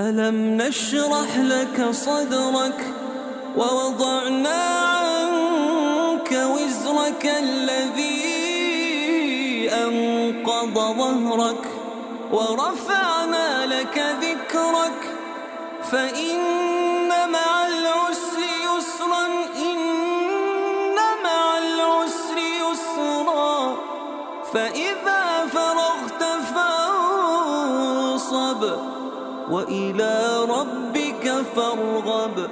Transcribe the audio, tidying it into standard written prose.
ألم نشرح لك صدرك ووضعنا عنك وزرك الذي أنقض ظهرك ورفعنا لك ذكرك فإن مع العسر يسرا إن مع العسر يسرا فإذا فرغت فانصب وإلى ربك فارغب.